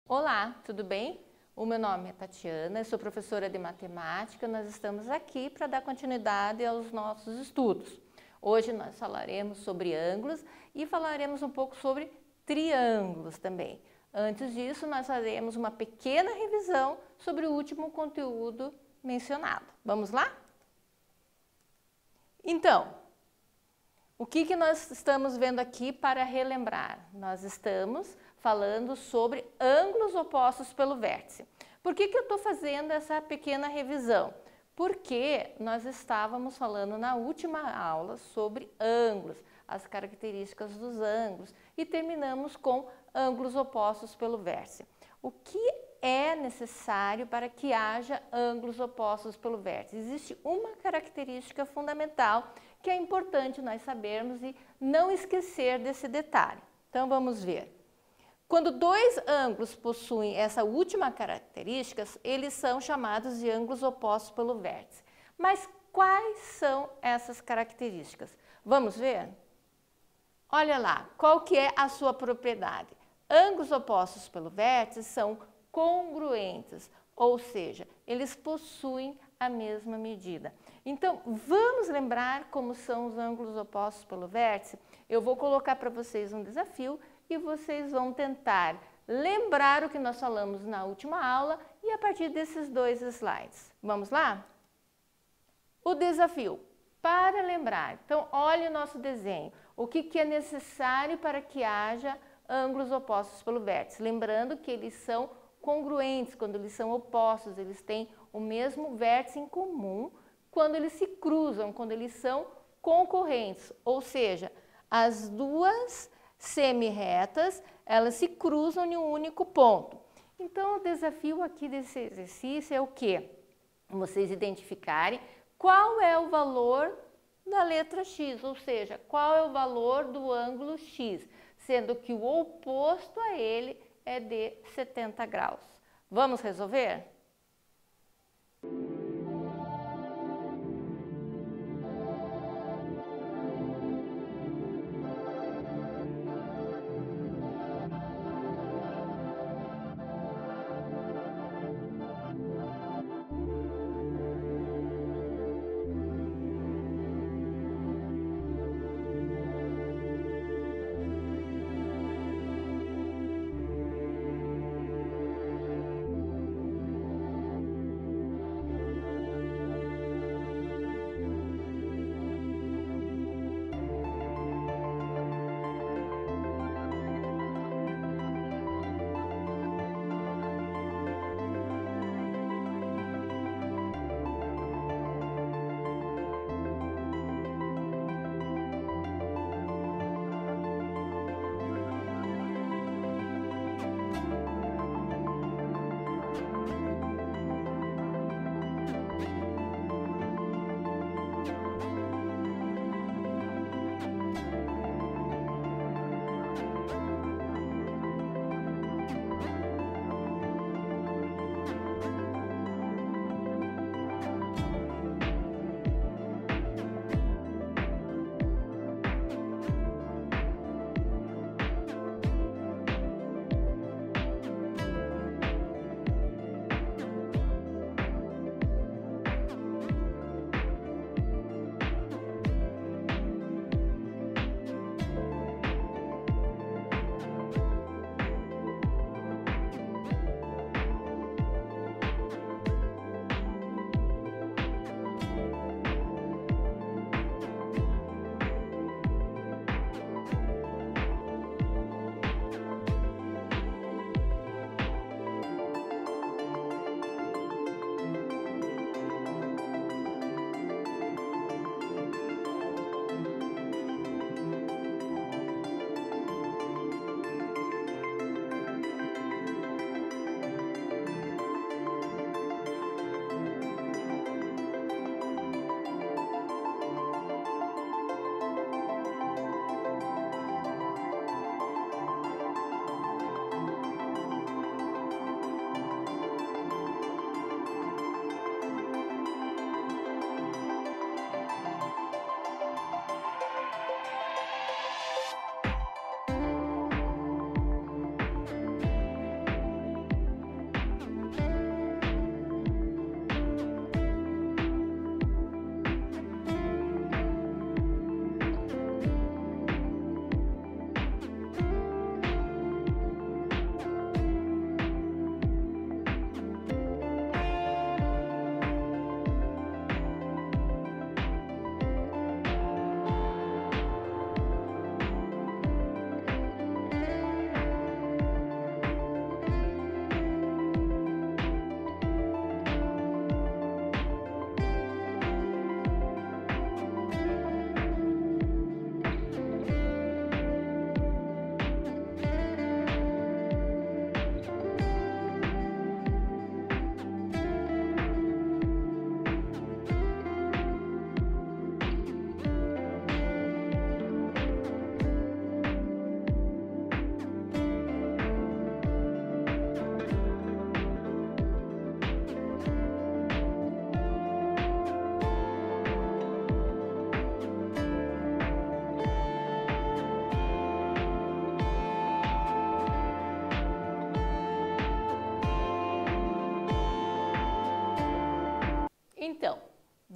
Olá, tudo bem? O meu nome é Tatiana, eu sou professora de matemática. Nós estamos aqui para dar continuidade aos nossos estudos. Hoje nós falaremos sobre ângulos e falaremos um pouco sobre triângulos também. Antes disso, nós faremos uma pequena revisão sobre o último conteúdo mencionado. Vamos lá? Então, o que nós estamos vendo aqui para relembrar? Nós estamos falando sobre ângulos opostos pelo vértice. Por que eu estou fazendo essa pequena revisão? Porque nós estávamos falando na última aula sobre ângulos, as características dos ângulos e terminamos com ângulos opostos pelo vértice. O que é necessário para que haja ângulos opostos pelo vértice? Existe uma característica fundamental que é importante nós sabermos e não esquecer desse detalhe. Então vamos ver. Quando dois ângulos possuem essa última característica, eles são chamados de ângulos opostos pelo vértice. Mas quais são essas características? Vamos ver? Olha lá, qual que é a sua propriedade? Ângulos opostos pelo vértice são congruentes, ou seja, eles possuem a mesma medida. Então, vamos lembrar como são os ângulos opostos pelo vértice? Eu vou colocar para vocês um desafio e vocês vão tentar lembrar o que nós falamos na última aula e a partir desses dois slides. Vamos lá? O desafio, para lembrar. Então, olhe o nosso desenho. O que é necessário para que haja ângulos opostos pelo vértice? Lembrando que eles são congruentes, quando eles são opostos, eles têm o mesmo vértice em comum, quando eles se cruzam, quando eles são concorrentes, ou seja, as duas semi-retas, elas se cruzam em um único ponto. Então, o desafio aqui desse exercício é o quê? Vocês identificarem qual é o valor da letra X, ou seja, qual é o valor do ângulo X, sendo que o oposto a ele é de 70 graus. Vamos resolver?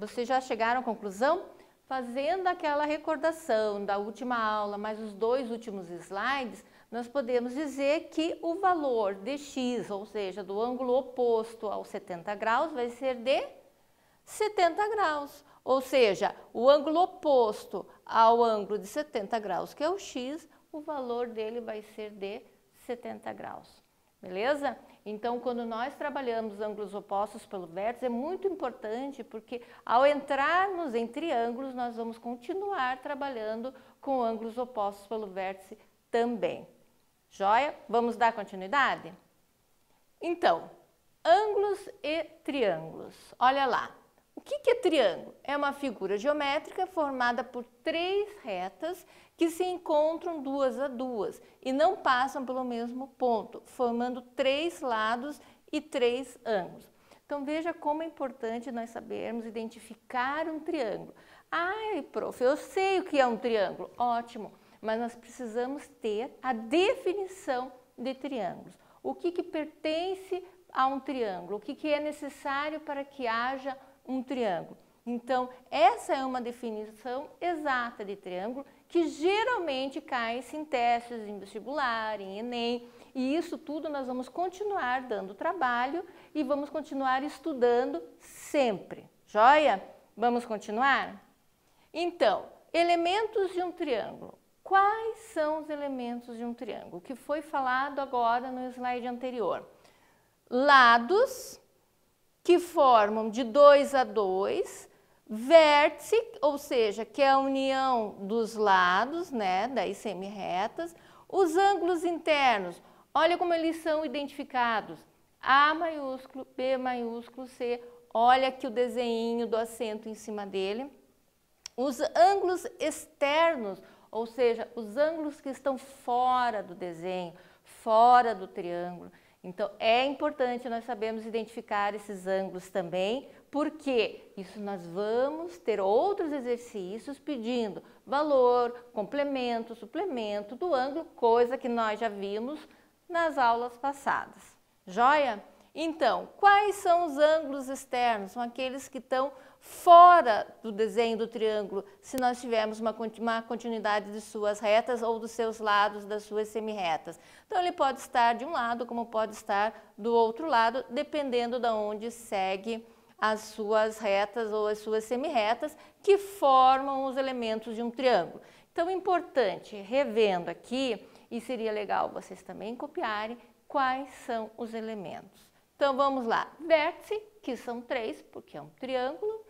Vocês já chegaram à conclusão? Fazendo aquela recordação da última aula, mais os 2 últimos slides, nós podemos dizer que o valor de x, ou seja, do ângulo oposto aos 70 graus, vai ser de 70 graus. Ou seja, o ângulo oposto ao ângulo de 70 graus, que é o x, o valor dele vai ser de 70 graus. Beleza? Então, quando nós trabalhamos ângulos opostos pelo vértice, é muito importante porque ao entrarmos em triângulos, nós vamos continuar trabalhando com ângulos opostos pelo vértice também. Joia? Vamos dar continuidade? Então, ângulos e triângulos. Olha lá. O que é triângulo? É uma figura geométrica formada por 3 retas que se encontram 2 a 2 e não passam pelo mesmo ponto, formando 3 lados e 3 ângulos. Então veja como é importante nós sabermos identificar um triângulo. Ai, prof, eu sei o que é um triângulo. Ótimo, mas nós precisamos ter a definição de triângulos. O que pertence a um triângulo? O que é necessário para que haja um triângulo? Então, essa é uma definição exata de triângulo que geralmente cai em testes, em vestibular, em Enem, e isso tudo nós vamos continuar dando trabalho e vamos continuar estudando sempre. Joia? Vamos continuar? Então, elementos de um triângulo. Quais são os elementos de um triângulo? Que foi falado agora no slide anterior. Lados, que formam de 2 a 2, vértice, ou seja, que é a união dos lados, né, das semi-retas, os ângulos internos, olha como eles são identificados, A maiúsculo, B maiúsculo, C, olha aqui o desenho do acento em cima dele, os ângulos externos, ou seja, os ângulos que estão fora do desenho, fora do triângulo. Então, é importante nós sabermos identificar esses ângulos também, porque isso nós vamos ter outros exercícios pedindo valor, complemento, suplemento do ângulo, coisa que nós já vimos nas aulas passadas. Joia? Então, quais são os ângulos externos? São aqueles que estão fora do desenho do triângulo, se nós tivermos uma continuidade de suas retas ou dos seus lados das suas semi-retas. Então, ele pode estar de um lado, como pode estar do outro lado, dependendo de onde segue as suas retas ou as suas semi-retas, que formam os elementos de um triângulo. Então, é importante, revendo aqui, e seria legal vocês também copiarem, quais são os elementos. Então, vamos lá. Vértice, que são 3, porque é um triângulo.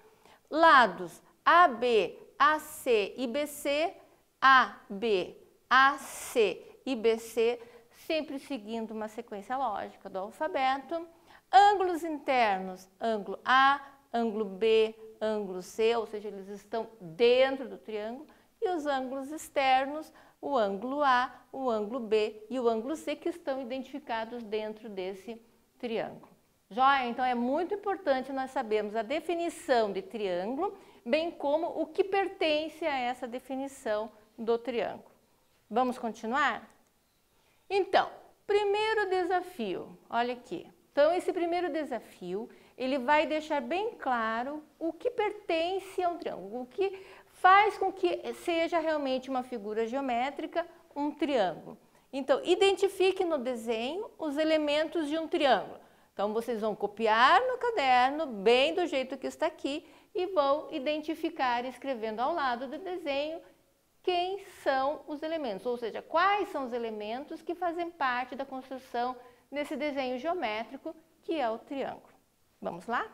Lados AB, AC e BC, AB, AC e BC, sempre seguindo uma sequência lógica do alfabeto. Ângulos internos, ângulo A, ângulo B, ângulo C, ou seja, eles estão dentro do triângulo. E os ângulos externos, o ângulo A, o ângulo B e o ângulo C, que estão identificados dentro desse triângulo. Joia? Então, é muito importante nós sabermos a definição de triângulo, bem como o que pertence a essa definição do triângulo. Vamos continuar? Então, primeiro desafio, olha aqui. Então, esse primeiro desafio, ele vai deixar bem claro o que pertence a um triângulo, o que faz com que seja realmente uma figura geométrica, um triângulo. Então, identifique no desenho os elementos de um triângulo. Então, vocês vão copiar no caderno, bem do jeito que está aqui, e vão identificar, escrevendo ao lado do desenho, quem são os elementos, ou seja, quais são os elementos que fazem parte da construção desse desenho geométrico, que é o triângulo. Vamos lá?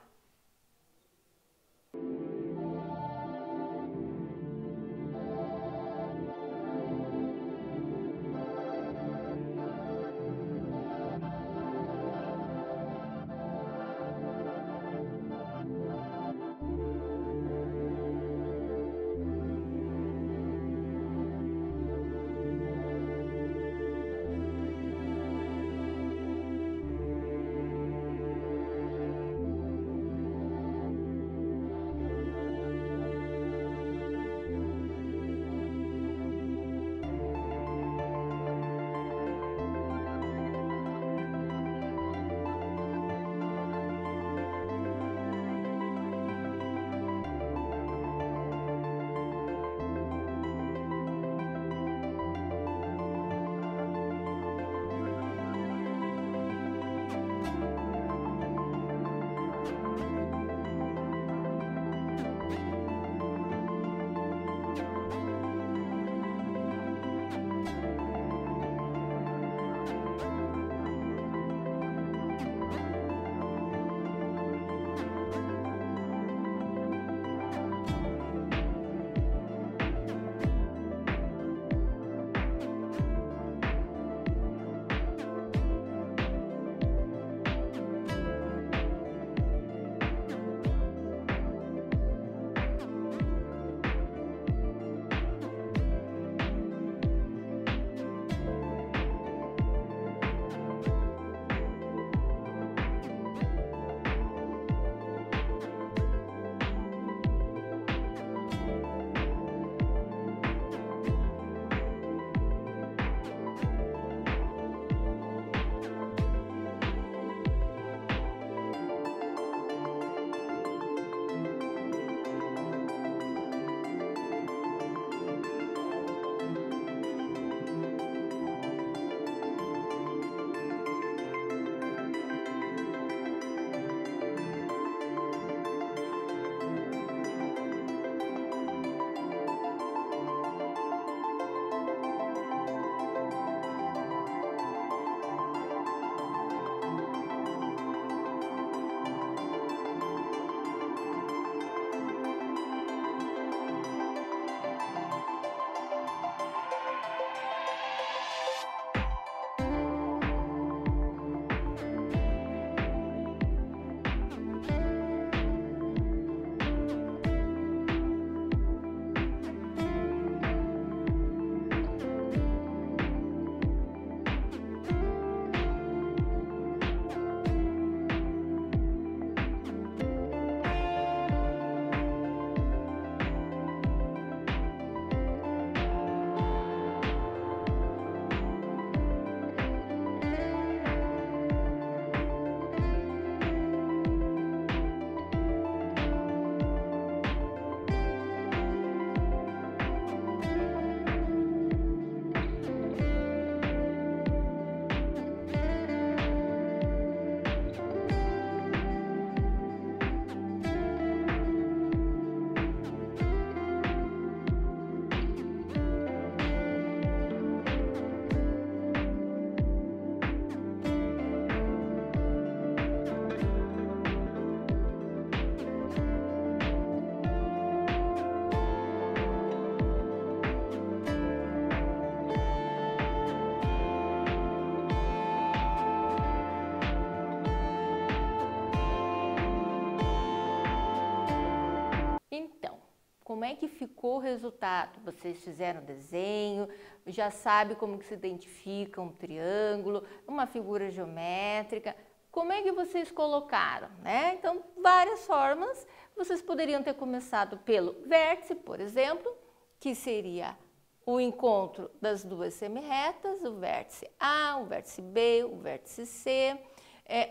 Como é que ficou o resultado? Vocês fizeram o desenho, já sabe como que se identifica um triângulo, uma figura geométrica. Como é que vocês colocaram, né? Então, várias formas. Vocês poderiam ter começado pelo vértice, por exemplo, que seria o encontro das duas semirretas, o vértice A, o vértice B, o vértice C,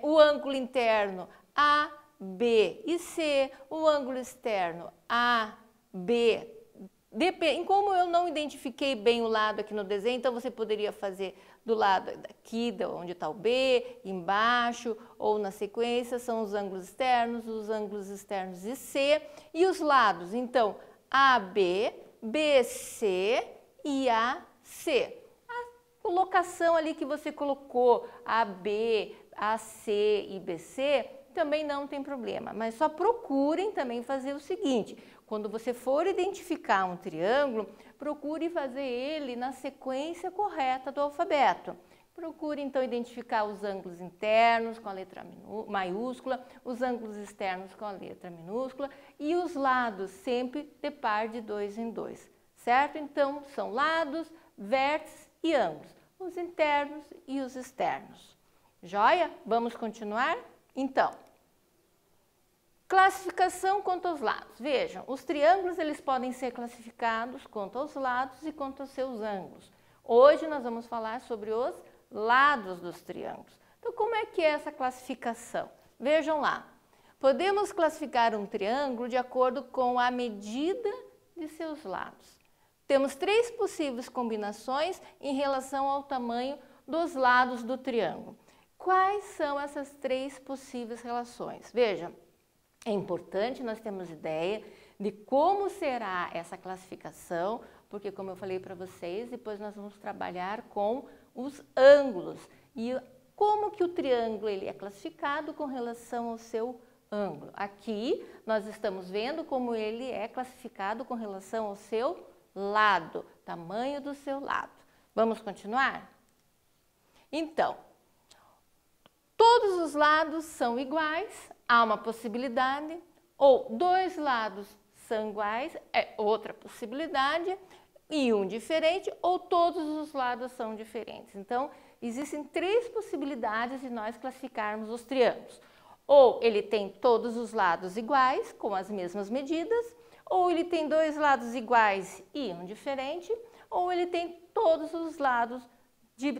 o ângulo interno A, B e C, o ângulo externo A, B. Em como eu não identifiquei bem o lado aqui no desenho, então você poderia fazer do lado daqui, onde está o B, embaixo ou na sequência, são os ângulos externos e C. E os lados, então, AB, BC e AC. A colocação ali que você colocou, AB, AC e BC, também não tem problema, mas só procurem também fazer o seguinte: quando você for identificar um triângulo, procure fazer ele na sequência correta do alfabeto. Procure então identificar os ângulos internos com a letra maiúscula, os ângulos externos com a letra minúscula e os lados sempre de par de 2 em 2, certo? Então são lados, vértices e ângulos, os internos e os externos. Joia? Vamos continuar? Então, classificação quanto aos lados. Vejam, os triângulos eles podem ser classificados quanto aos lados e quanto aos seus ângulos. Hoje nós vamos falar sobre os lados dos triângulos. Então, como é que é essa classificação? Vejam lá. Podemos classificar um triângulo de acordo com a medida de seus lados. Temos 3 possíveis combinações em relação ao tamanho dos lados do triângulo. Quais são essas 3 possíveis relações? Veja, é importante nós termos ideia de como será essa classificação, porque como eu falei para vocês, depois nós vamos trabalhar com os ângulos e como que o triângulo ele é classificado com relação ao seu ângulo. Aqui nós estamos vendo como ele é classificado com relação ao seu lado, tamanho do seu lado. Vamos continuar? Então, todos os lados são iguais, há uma possibilidade, ou 2 lados são iguais, é outra possibilidade, e um diferente, ou todos os lados são diferentes. Então, existem 3 possibilidades de nós classificarmos os triângulos. Ou ele tem todos os lados iguais, com as mesmas medidas, ou ele tem 2 lados iguais e um diferente, ou ele tem todos os lados de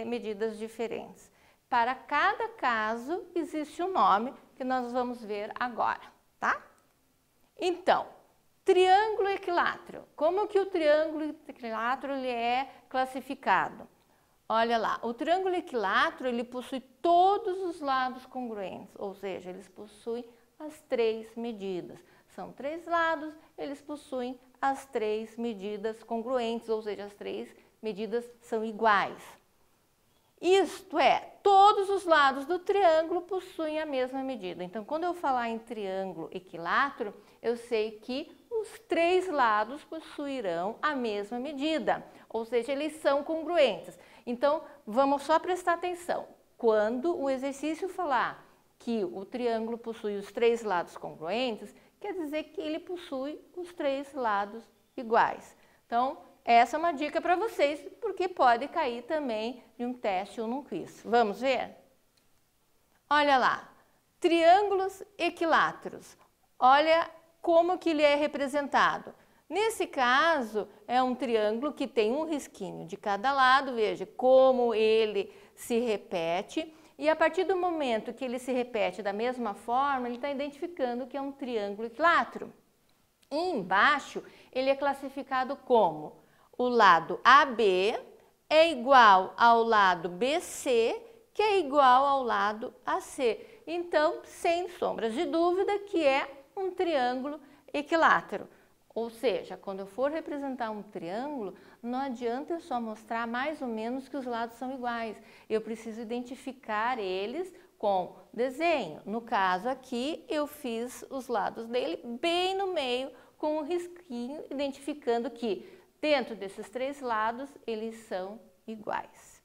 medidas diferentes. Para cada caso, existe um nome que nós vamos ver agora, tá? Então, triângulo equilátero. Como que o triângulo equilátero ele é classificado? Olha lá, o triângulo equilátero ele possui todos os lados congruentes, ou seja, eles possuem as 3 medidas. São 3 lados, eles possuem as 3 medidas congruentes, ou seja, as 3 medidas são iguais. Isto é, todos os lados do triângulo possuem a mesma medida. Então, quando eu falar em triângulo equilátero, eu sei que os 3 lados possuirão a mesma medida, ou seja, eles são congruentes. Então, vamos só prestar atenção. Quando o exercício falar que o triângulo possui os 3 lados congruentes, quer dizer que ele possui os 3 lados iguais. Então, essa é uma dica para vocês, porque pode cair também de um teste ou num quiz. Vamos ver? Olha lá, triângulos equiláteros. Olha como que ele é representado. Nesse caso, é um triângulo que tem um risquinho de cada lado, veja como ele se repete. E a partir do momento que ele se repete da mesma forma, ele está identificando que é um triângulo equilátero. E embaixo, ele é classificado como o lado AB é igual ao lado BC, que é igual ao lado AC. Então, sem sombras de dúvida, que é um triângulo equilátero. Ou seja, quando eu for representar um triângulo, não adianta eu só mostrar mais ou menos que os lados são iguais. Eu preciso identificar eles com desenho. No caso aqui, eu fiz os lados dele bem no meio, com um risquinho, identificando que dentro desses 3 lados, eles são iguais.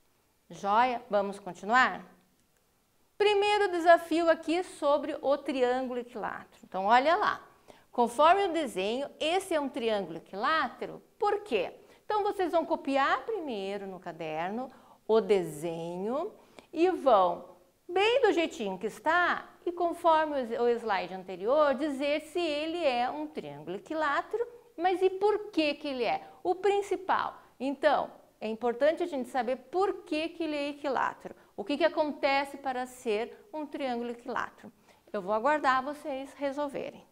Joia? Vamos continuar? Primeiro desafio aqui sobre o triângulo equilátero. Então, olha lá. Conforme o desenho, esse é um triângulo equilátero. Por quê? Então, vocês vão copiar primeiro no caderno o desenho e vão, bem do jeitinho que está, e conforme o slide anterior, dizer se ele é um triângulo equilátero, mas e por que que ele é? O principal. Então, é importante a gente saber por que que ele é equilátero. O que que acontece para ser um triângulo equilátero? Eu vou aguardar vocês resolverem.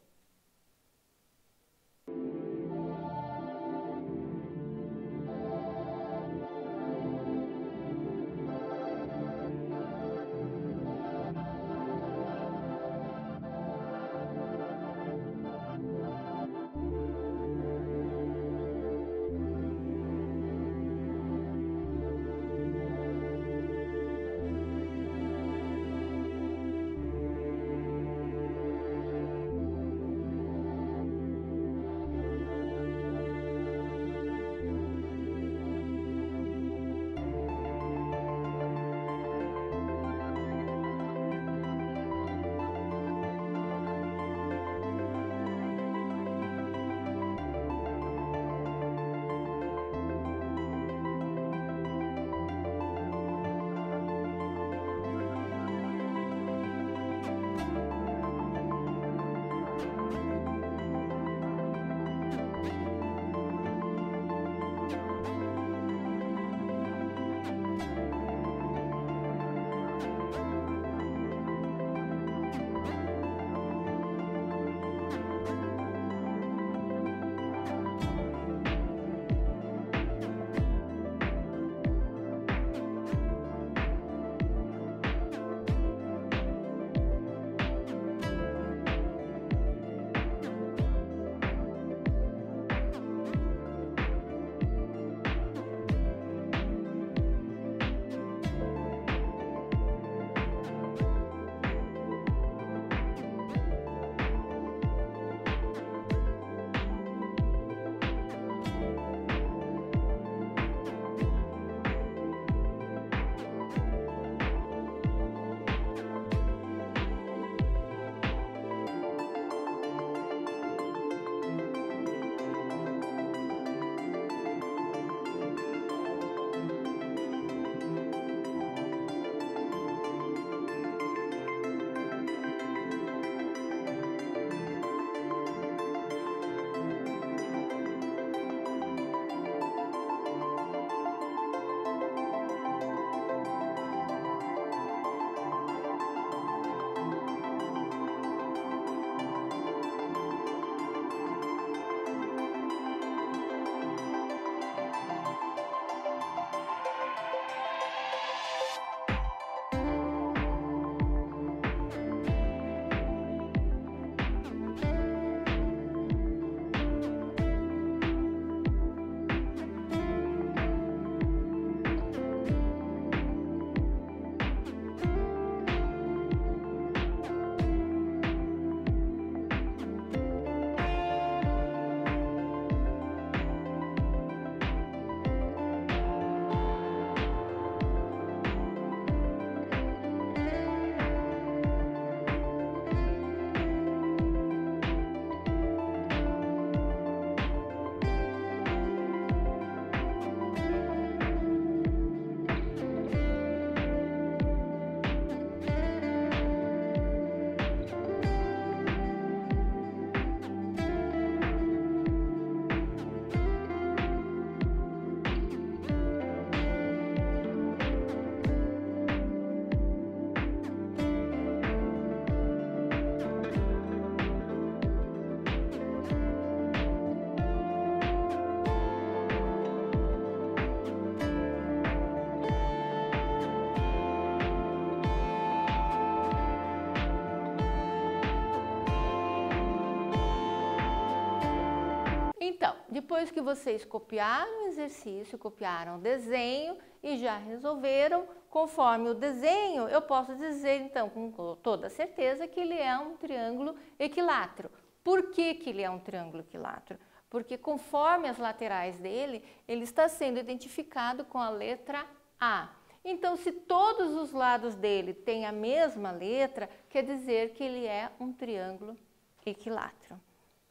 Então, depois que vocês copiaram o exercício, copiaram o desenho e já resolveram, conforme o desenho, eu posso dizer então com toda certeza que ele é um triângulo equilátero. Por que que ele é um triângulo equilátero? Porque conforme as laterais dele, ele está sendo identificado com a letra A. Então, se todos os lados dele têm a mesma letra, quer dizer que ele é um triângulo equilátero.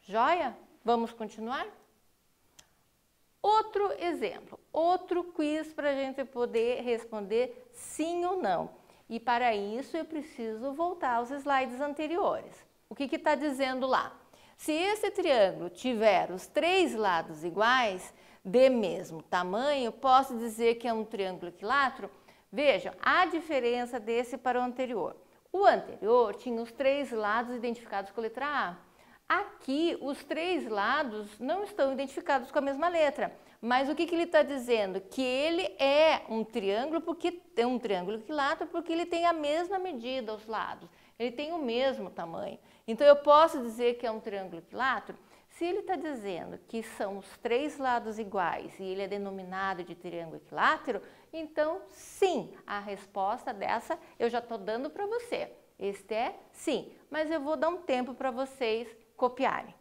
Joia? Vamos continuar? Outro exemplo, outro quiz para a gente poder responder sim ou não. E para isso eu preciso voltar aos slides anteriores. O que está dizendo lá? Se esse triângulo tiver os 3 lados iguais, de mesmo tamanho, posso dizer que é um triângulo equilátero? Vejam, a diferença desse para o anterior. O anterior tinha os 3 lados identificados com a letra A. Aqui, os 3 lados não estão identificados com a mesma letra. Mas o que ele está dizendo? Que ele é um triângulo porque é um triângulo equilátero porque ele tem a mesma medida aos lados. Ele tem o mesmo tamanho. Então, eu posso dizer que é um triângulo equilátero? Se ele está dizendo que são os 3 lados iguais e ele é denominado de triângulo equilátero, então sim, a resposta dessa eu já estou dando para você. Este é sim, mas eu vou dar um tempo para vocês copiarem.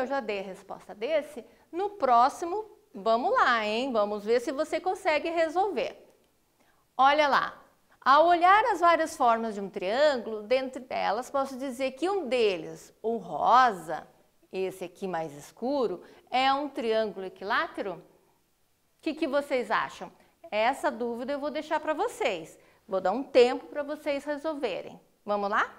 eu já dei a resposta desse, no próximo, vamos lá, hein? Vamos ver se você consegue resolver. Olha lá. Ao olhar as várias formas de um triângulo, dentre delas, posso dizer que um deles, o rosa, esse aqui mais escuro, é um triângulo equilátero? O que vocês acham? Essa dúvida eu vou deixar para vocês. Vou dar um tempo para vocês resolverem. Vamos lá?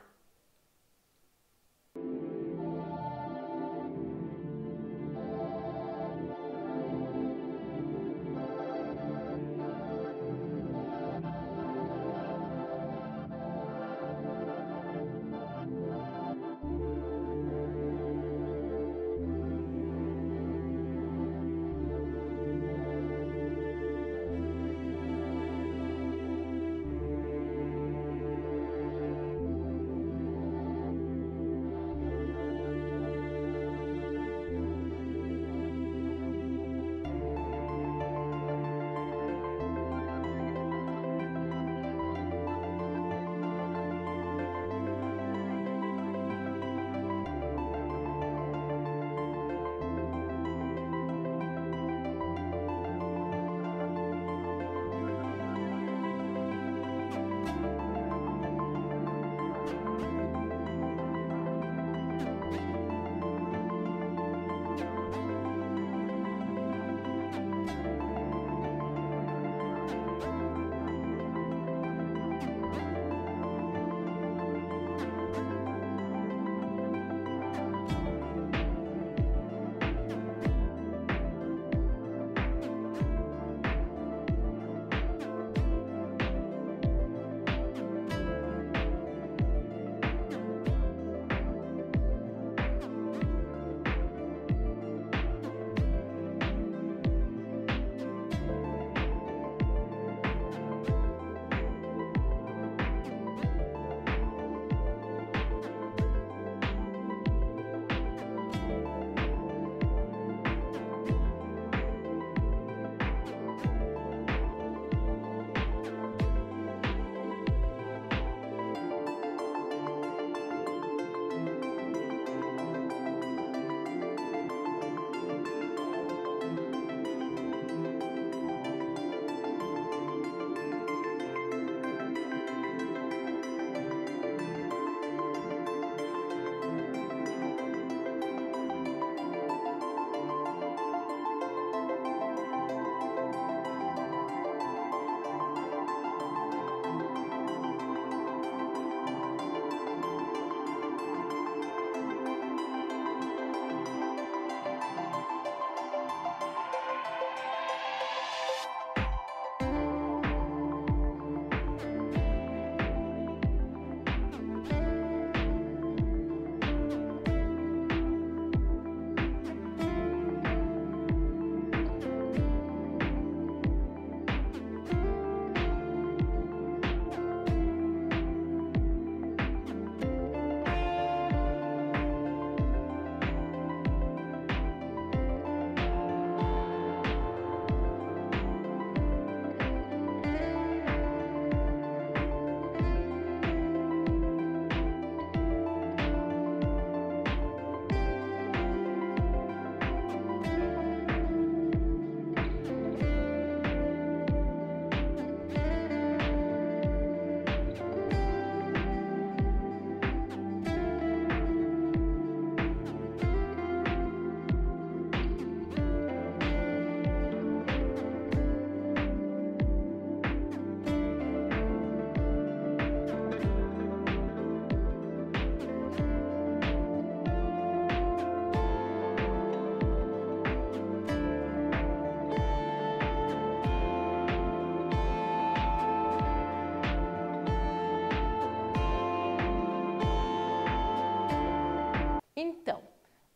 Então, o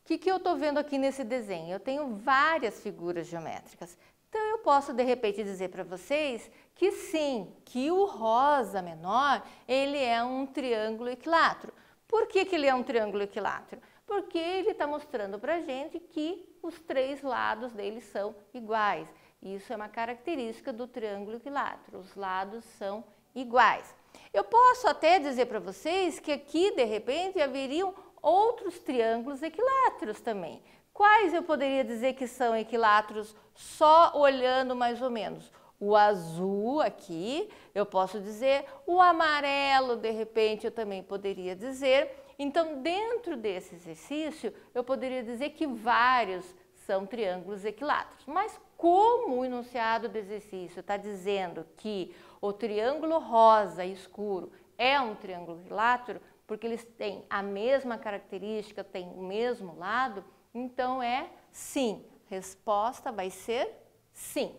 que eu estou vendo aqui nesse desenho? Eu tenho várias figuras geométricas. Então, eu posso, de repente, dizer para vocês que sim, que o rosa menor, ele é um triângulo equilátero. Por que ele é um triângulo equilátero? Porque ele está mostrando para a gente que os três lados dele são iguais. Isso é uma característica do triângulo equilátero, os lados são iguais. Eu posso até dizer para vocês que aqui, de repente, haveriam outros triângulos equiláteros também. Quais eu poderia dizer que são equiláteros só olhando mais ou menos? O azul aqui, eu posso dizer, o amarelo, de repente, eu também poderia dizer. Então, dentro desse exercício, eu poderia dizer que vários são triângulos equiláteros. Mas como o enunciado do exercício está dizendo que o triângulo rosa escuro é um triângulo equilátero, porque eles têm a mesma característica, têm o mesmo lado, então é sim. Resposta vai ser sim.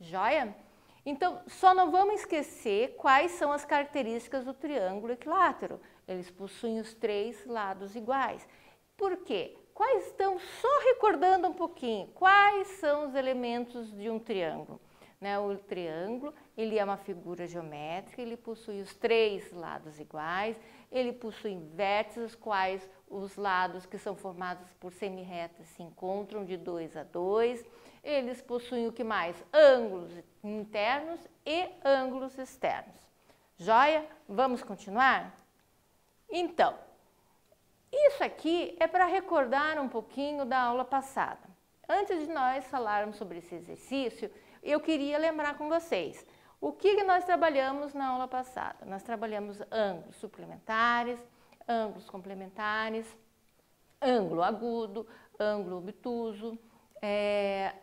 Joia? Então, só não vamos esquecer quais são as características do triângulo equilátero. Eles possuem os 3 lados iguais. Por quê? Quais estão, só recordando um pouquinho, quais são os elementos de um triângulo? Né? O triângulo, ele é uma figura geométrica, ele possui os 3 lados iguais, ele possui vértices, quais os lados que são formados por semirretas se encontram de 2 a 2. Eles possuem o que mais? Ângulos internos e ângulos externos. Joia? Vamos continuar? Então, isso aqui é para recordar um pouquinho da aula passada. Antes de nós falarmos sobre esse exercício, eu queria lembrar com vocês o que nós trabalhamos na aula passada. Nós trabalhamos ângulos suplementares, ângulos complementares, ângulo agudo, ângulo obtuso,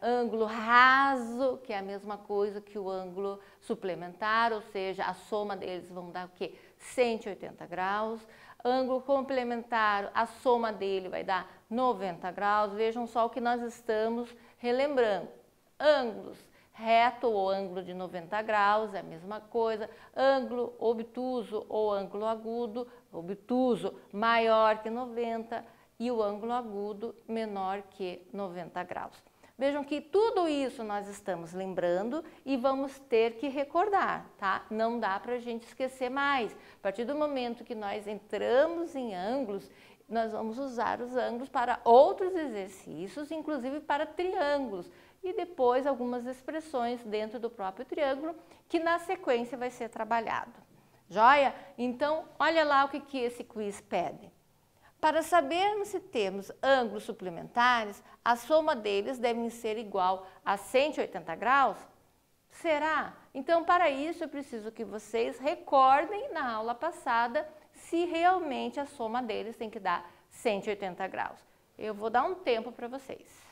ângulo raso, que é a mesma coisa que o ângulo suplementar, ou seja, a soma deles vão dar o quê? 180 graus. Ângulo complementar, a soma dele vai dar 90 graus. Vejam só o que nós estamos relembrando. Ângulos reto ou ângulo de 90 graus é a mesma coisa. Ângulo obtuso ou ângulo agudo, obtuso maior que 90 e o ângulo agudo menor que 90 graus. Vejam que tudo isso nós estamos lembrando e vamos ter que recordar, tá? Não dá para a gente esquecer mais. A partir do momento que nós entramos em ângulos, nós vamos usar os ângulos para outros exercícios, inclusive para triângulos. E depois algumas expressões dentro do próprio triângulo, que na sequência vai ser trabalhado. Joia? Então, olha lá o que esse quiz pede. Para sabermos se temos ângulos suplementares, a soma deles deve ser igual a 180 graus? Será? Então, para isso, eu preciso que vocês recordem na aula passada se realmente a soma deles tem que dar 180 graus. Eu vou dar um tempo para vocês.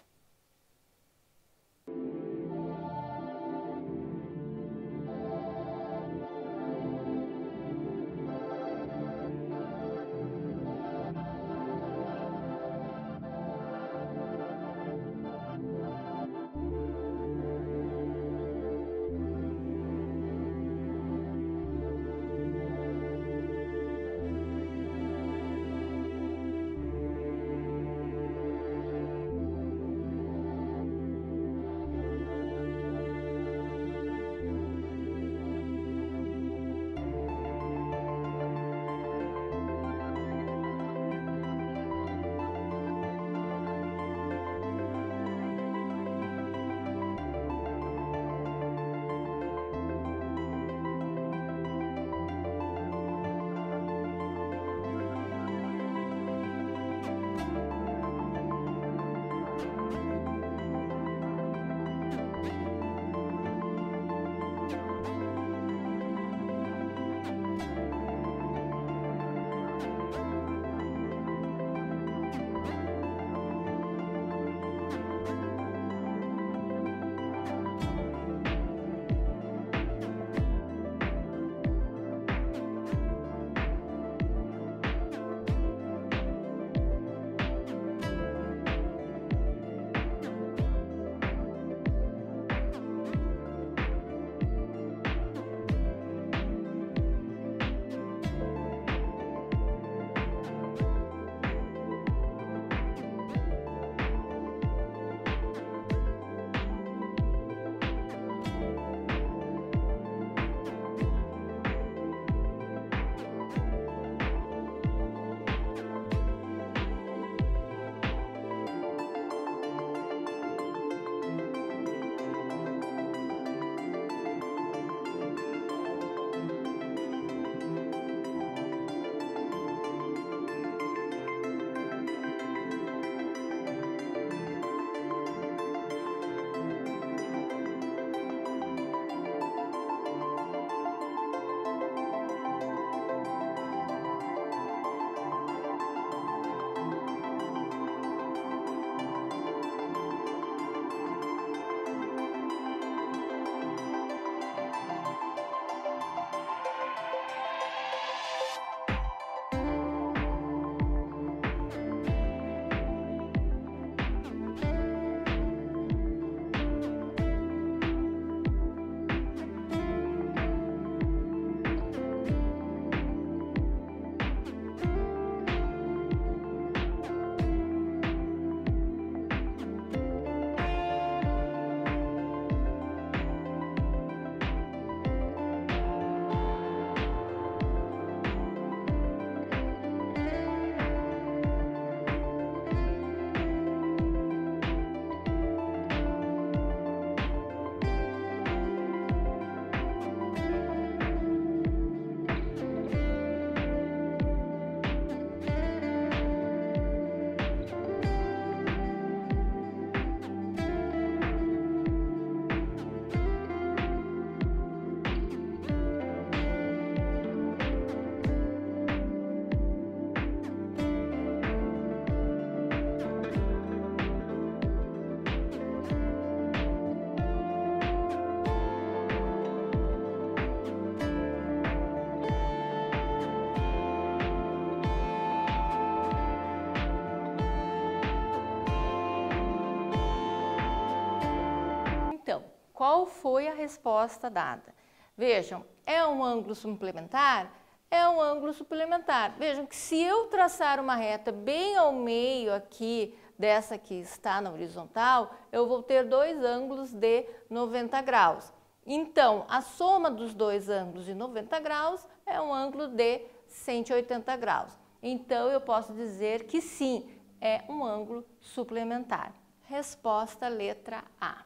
qual foi a resposta dada. Vejam, é um ângulo suplementar? É um ângulo suplementar. Vejam que se eu traçar uma reta bem ao meio aqui, dessa que está na horizontal, eu vou ter dois ângulos de 90 graus. Então, a soma dos dois ângulos de 90 graus é um ângulo de 180 graus. Então, eu posso dizer que sim, é um ângulo suplementar. Resposta letra A.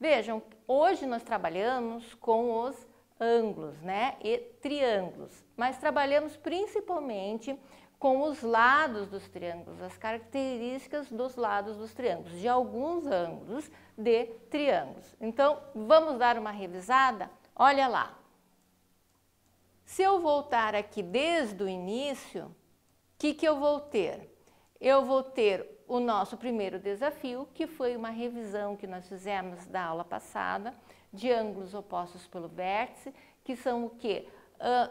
Vejam, hoje nós trabalhamos com os ângulos, né, e triângulos, mas trabalhamos principalmente com os lados dos triângulos, as características dos lados dos triângulos, de alguns ângulos de triângulos. Então, vamos dar uma revisada? Olha lá. Se eu voltar aqui desde o início, o que eu vou ter? Eu vou ter o nosso primeiro desafio, que foi uma revisão que nós fizemos da aula passada, de ângulos opostos pelo vértice, que são o quê?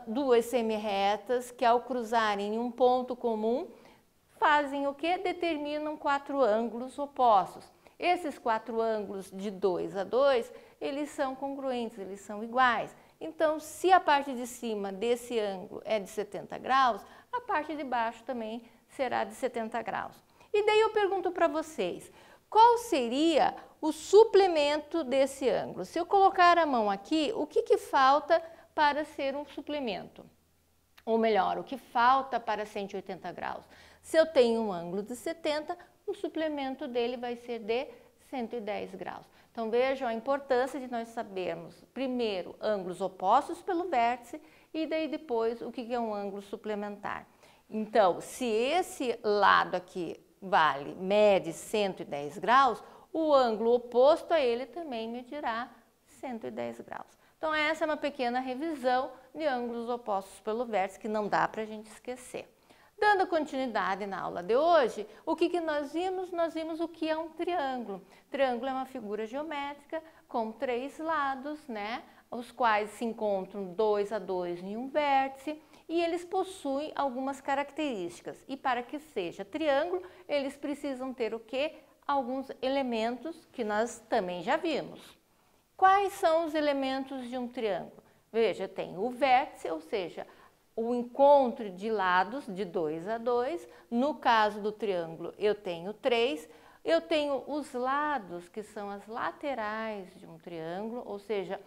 Duas semirretas que ao cruzarem em um ponto comum, fazem o quê? Determinam quatro ângulos opostos. Esses quatro ângulos de 2 a 2, eles são congruentes, eles são iguais. Então, se a parte de cima desse ângulo é de 70 graus, a parte de baixo também será de 70 graus. E daí eu pergunto para vocês, qual seria o suplemento desse ângulo? Se eu colocar a mão aqui, o que falta para ser um suplemento? Ou melhor, o que falta para 180 graus? Se eu tenho um ângulo de 70, o suplemento dele vai ser de 110 graus. Então vejam a importância de nós sabermos, primeiro, ângulos opostos pelo vértice e daí depois o que é um ângulo suplementar. Então, se esse lado aqui mede 110 graus, o ângulo oposto a ele também medirá 110 graus. Então, essa é uma pequena revisão de ângulos opostos pelo vértice que não dá para a gente esquecer. Dando continuidade na aula de hoje, o que nós vimos? Nós vimos o que é um triângulo. Triângulo é uma figura geométrica com três lados, né? Os quais se encontram 2 a 2 em um vértice e eles possuem algumas características. E para que seja triângulo, eles precisam ter o quê? Alguns elementos que nós também já vimos. Quais são os elementos de um triângulo? Veja, tem o vértice, ou seja, o encontro de lados de 2 a 2. No caso do triângulo, eu tenho 3. Eu tenho os lados, que são as laterais de um triângulo, ou seja,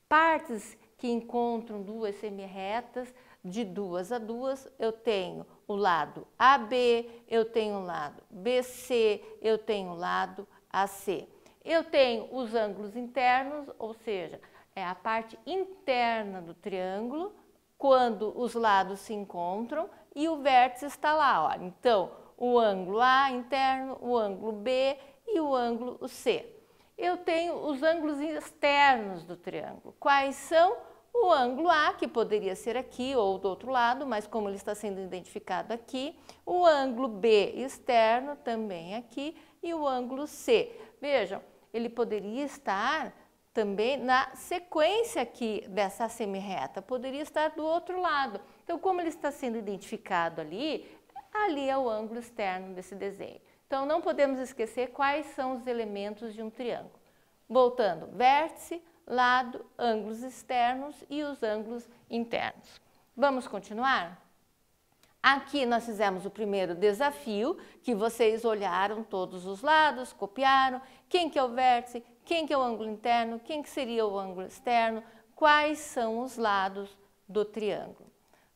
partes que encontram duas semirretas de 2 a 2. Eu tenho o lado AB, eu tenho o lado BC, eu tenho o lado AC. Eu tenho os ângulos internos, ou seja, é a parte interna do triângulo, quando os lados se encontram e o vértice está lá. Ó. Então, o ângulo A interno, o ângulo B e o ângulo C. Eu tenho os ângulos externos do triângulo. Quais são? O ângulo A, que poderia ser aqui ou do outro lado, mas como ele está sendo identificado aqui, o ângulo B externo também aqui e o ângulo C. Vejam, ele poderia estar também na sequência aqui dessa semirreta, poderia estar do outro lado. Então, como ele está sendo identificado ali é o ângulo externo desse desenho. Então, não podemos esquecer quais são os elementos de um triângulo. Voltando, vértice, lado, ângulos externos e os ângulos internos. Vamos continuar? Aqui nós fizemos o primeiro desafio, que vocês olharam todos os lados, copiaram, quem que é o vértice, quem que é o ângulo interno, quem que seria o ângulo externo, quais são os lados do triângulo.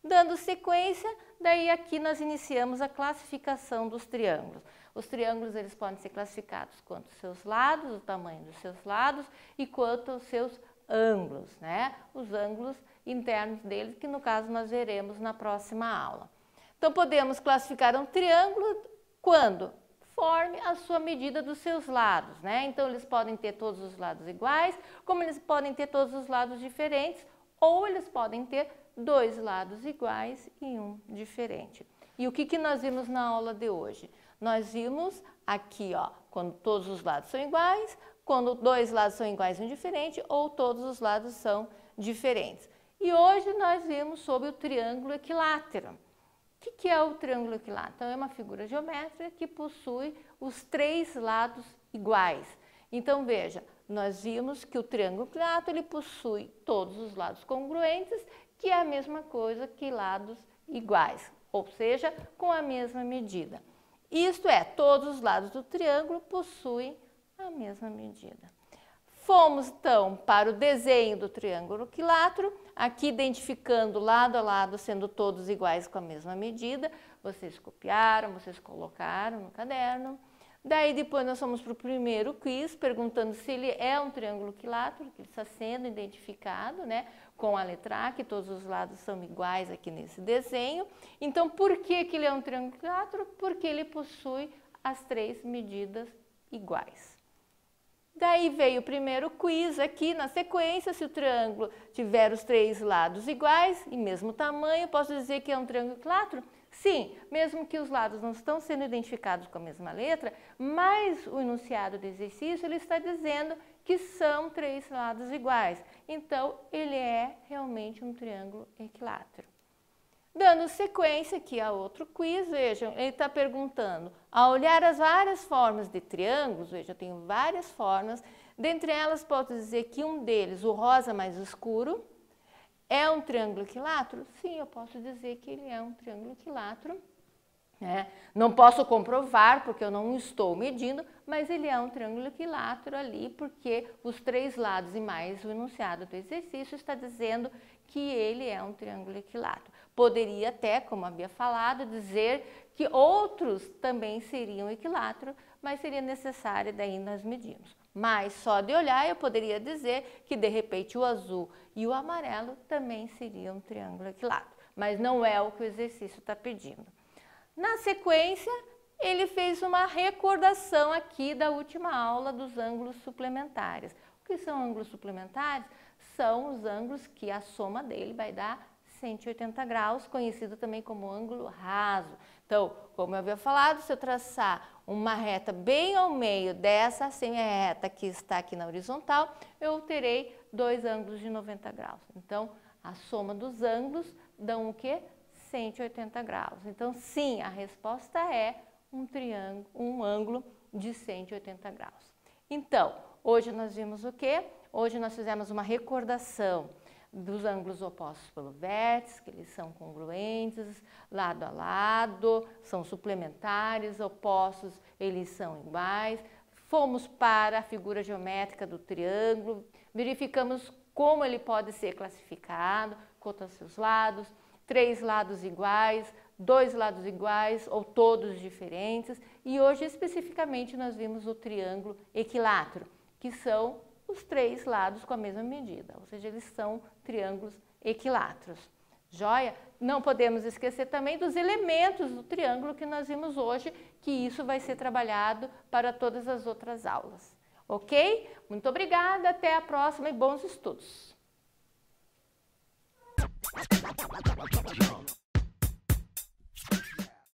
Dando sequência, daí aqui nós iniciamos a classificação dos triângulos. Os triângulos eles podem ser classificados quanto aos seus lados, o tamanho dos seus lados e quanto aos seus ângulos, né? Os ângulos internos deles, que no caso nós veremos na próxima aula. Então podemos classificar um triângulo quando? Conforme a sua medida dos seus lados, né? Então eles podem ter todos os lados iguais, como eles podem ter todos os lados diferentes, ou eles podem ter dois lados iguais e um diferente. E o que nós vimos na aula de hoje? Nós vimos aqui, ó, quando todos os lados são iguais, quando dois lados são iguais e um diferente, ou todos os lados são diferentes. E hoje nós vimos sobre o triângulo equilátero. O que é o triângulo equilátero? Então, é uma figura geométrica que possui os três lados iguais. Então, veja, nós vimos que o triângulo equilátero ele possui todos os lados congruentes, que é a mesma coisa que lados iguais, ou seja, com a mesma medida. Isto é, todos os lados do triângulo possuem a mesma medida. Fomos, então, para o desenho do triângulo equilátero, aqui identificando lado a lado, sendo todos iguais com a mesma medida. Vocês copiaram, vocês colocaram no caderno. Daí, depois, nós fomos para o primeiro quiz, perguntando se ele é um triângulo equilátero, que está sendo identificado, né, com a letra A, que todos os lados são iguais aqui nesse desenho. Então, por que ele é um triângulo equilátero? Porque ele possui as 3 medidas iguais. Daí veio o primeiro quiz aqui na sequência, se o triângulo tiver os 3 lados iguais e mesmo tamanho, posso dizer que é um triângulo equilátero? Sim, mesmo que os lados não estão sendo identificados com a mesma letra, mas o enunciado do exercício ele está dizendo que são 3 lados iguais. Então, ele é realmente um triângulo equilátero. Dando sequência aqui a outro quiz, vejam, ele está perguntando, ao olhar as várias formas de triângulos, veja, eu tenho várias formas, dentre elas posso dizer que um deles, o rosa mais escuro, é um triângulo equilátero? Sim, eu posso dizer que ele é um triângulo equilátero. Não posso comprovar porque eu não estou medindo, mas ele é um triângulo equilátero ali porque os 3 lados e mais o enunciado do exercício está dizendo que ele é um triângulo equilátero. Poderia até, como havia falado, dizer que outros também seriam equiláteros, mas seria necessário daí nós medirmos. Mas só de olhar eu poderia dizer que de repente o azul e o amarelo também seriam um triângulo equilátero, mas não é o que o exercício está pedindo. Na sequência, ele fez uma recordação aqui da última aula dos ângulos suplementares. O que são ângulos suplementares? São os ângulos que a soma dele vai dar 180 graus, conhecido também como ângulo raso. Então, como eu havia falado, se eu traçar uma reta bem ao meio dessa semi-reta que está aqui na horizontal, eu terei 2 ângulos de 90 graus. Então, a soma dos ângulos dão o quê? 180 graus. Então, sim, a resposta é um triângulo, um ângulo de 180 graus. Então, hoje nós vimos o quê? Hoje nós fizemos uma recordação dos ângulos opostos pelo vértice, que eles são congruentes, lado a lado, são suplementares, opostos, eles são iguais. Fomos para a figura geométrica do triângulo, verificamos como ele pode ser classificado, quanto aos seus lados, 3 lados iguais, 2 lados iguais ou todos diferentes. E hoje, especificamente, nós vimos o triângulo equilátero, que são os 3 lados com a mesma medida, ou seja, eles são triângulos equiláteros. Joia? Não podemos esquecer também dos elementos do triângulo que nós vimos hoje, que isso vai ser trabalhado para todas as outras aulas. Ok? Muito obrigada, até a próxima e bons estudos!